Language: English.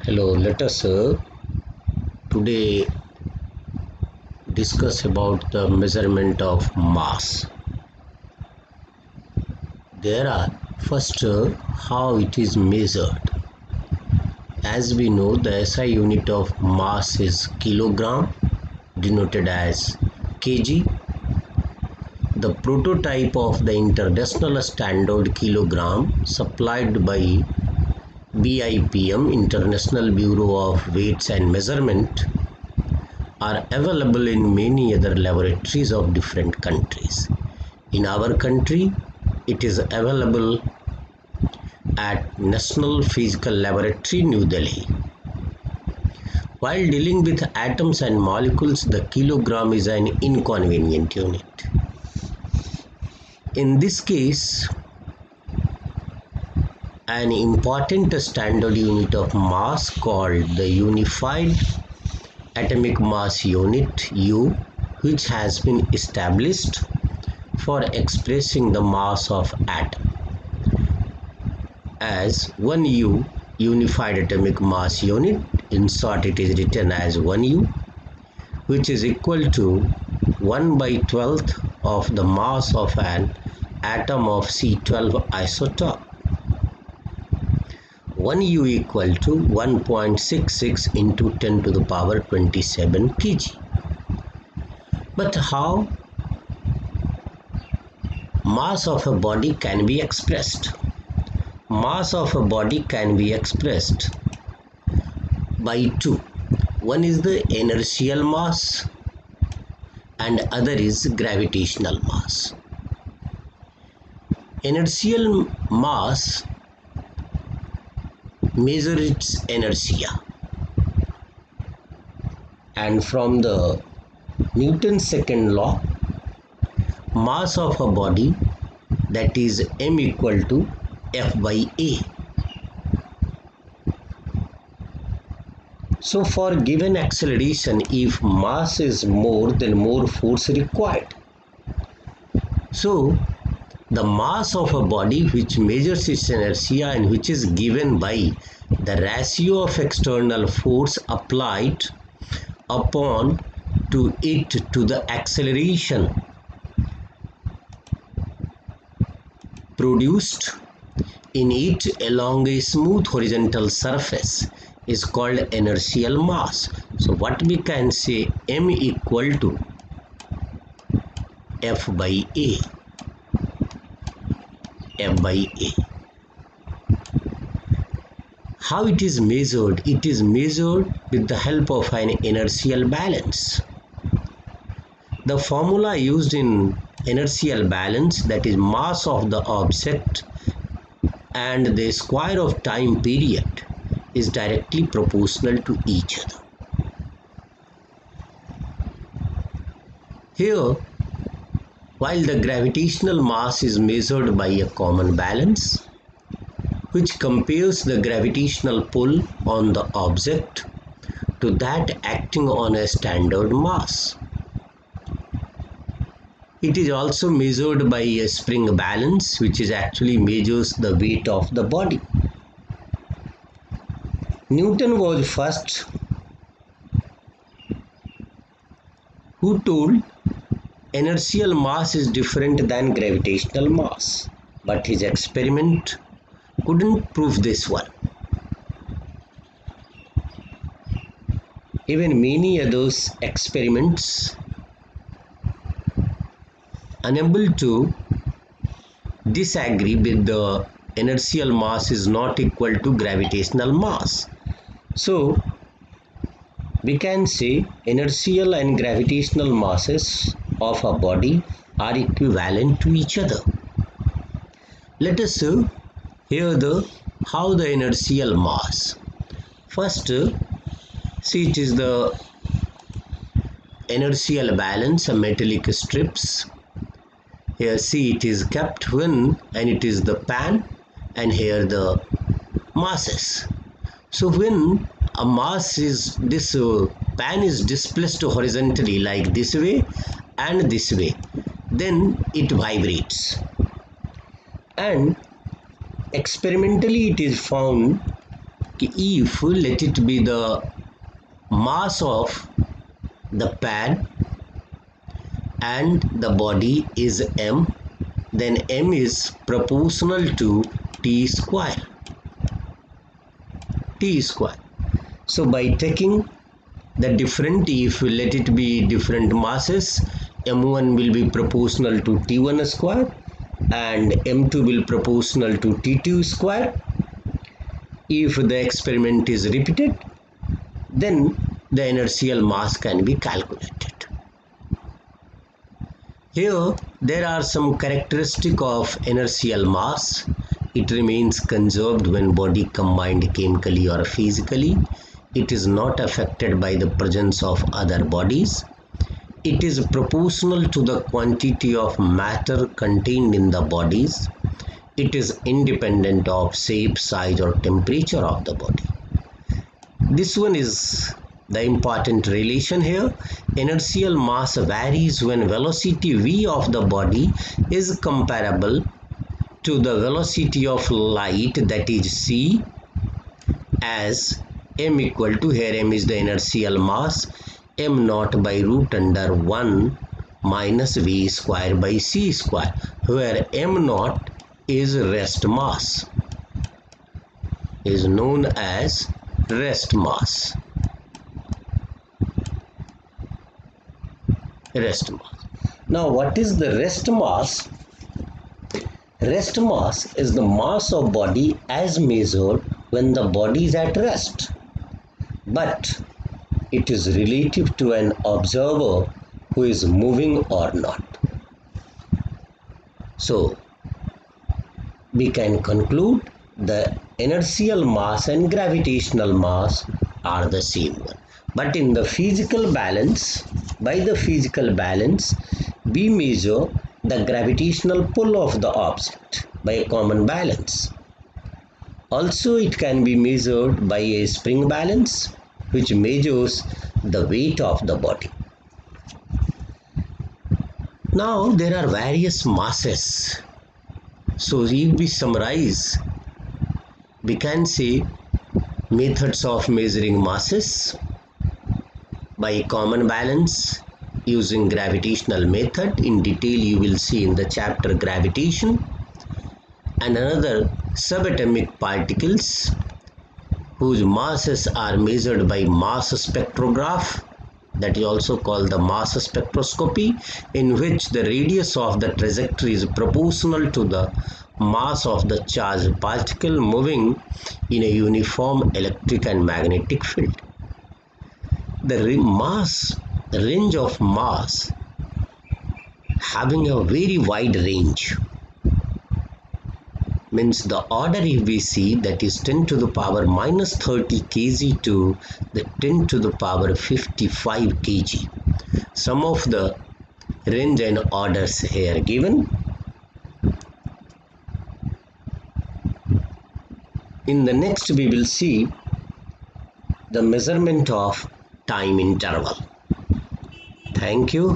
Hello, let us today discuss about the measurement of mass. There are first how it is measured. As we know, the SI unit of mass is kilogram, denoted as kg. The prototype of the International Standard Kilogram supplied by BIPM, International Bureau of Weights and Measurement, are available in many other laboratories of different countries. In our country, it is available at National Physical Laboratory, New Delhi. While dealing with atoms and molecules, the kilogram is an inconvenient unit. In this case, an important standard unit of mass called the Unified Atomic Mass Unit U, which has been established for expressing the mass of atom, as 1U, Unified Atomic Mass Unit. In short, it is written as 1U, which is equal to 1/12th of the mass of an atom of C12 isotope. 1U equal to 1.66 into 10 to the power 27 kg. But how mass of a body can be expressed? Mass of a body can be expressed by two. One is the inertial mass and other is gravitational mass. Inertial mass measures its inertia, and from the Newton's second law, mass of a body, that is m equal to F by A. So for given acceleration, if mass is more, then more force required. So the mass of a body which measures its inertia and which is given by the ratio of external force applied upon to it to the acceleration produced in it along a smooth horizontal surface is called inertial mass. So what we can say, m equal to F by A. F by A. How it is measured? It is measured with the help of an inertial balance. The formula used in inertial balance, that is mass of the object and the square of time period, is directly proportional to each other. Here, while the gravitational mass is measured by a common balance, which compares the gravitational pull on the object to that acting on a standard mass. It is also measured by a spring balance, which is actually measures the weight of the body. Newton was first who told inertial mass is different than gravitational mass, but his experiment couldn't prove this one. Even many others experiments unable to disagree with the inertial mass is not equal to gravitational mass. So we can say inertial and gravitational masses of a body are equivalent to each other. Let us hear how the inertial mass. First, see, it is the inertial balance, a metallic strips. Here see, it is kept when, and it is the pan, and here the masses. So when a mass is, this pan is displaced horizontally like this way and this way, then it vibrates. And experimentally it is found if let it be the mass of the pan and the body is m, then m is proportional to t square. So by taking the different, if let it be different masses, m1 will be proportional to t1 square and m2 will proportional to t2 square. If the experiment is repeated, then the inertial mass can be calculated. Here there are some characteristics of inertial mass. It remains conserved when body combined chemically or physically. It is not affected by the presence of other bodies. It is proportional to the quantity of matter contained in the bodies. It is independent of shape, size or temperature of the body. This one is the important relation here. Inertial mass varies when velocity v of the body is comparable to the velocity of light, that is c, as m equal to, here m is the inertial mass, m naught by root under 1 minus v square by c square, where m naught is rest mass, is known as rest mass. Now what is the rest mass? Rest mass is the mass of body as measured when the body is at rest, but it is relative to an observer who is moving or not. So we can conclude the inertial mass and gravitational mass are the same one. But in the physical balance, by the physical balance, we measure the gravitational pull of the object by a common balance. Also, it can be measured by a spring balance, which measures the weight of the body. Now, there are various masses. So, if we summarize, we can say methods of measuring masses by a common balance using gravitational method. In detail you will see in the chapter gravitation. And another, subatomic particles whose masses are measured by mass spectrograph, that is also called the mass spectroscopy, in which the radius of the trajectory is proportional to the mass of the charged particle moving in a uniform electric and magnetic field. The range of mass having a very wide range, means the order if we see, that is 10 to the power minus 30 kg to the 10 to the power 55 kg. Some of the range and orders here given. In the next we will see the measurement of time interval. Thank you.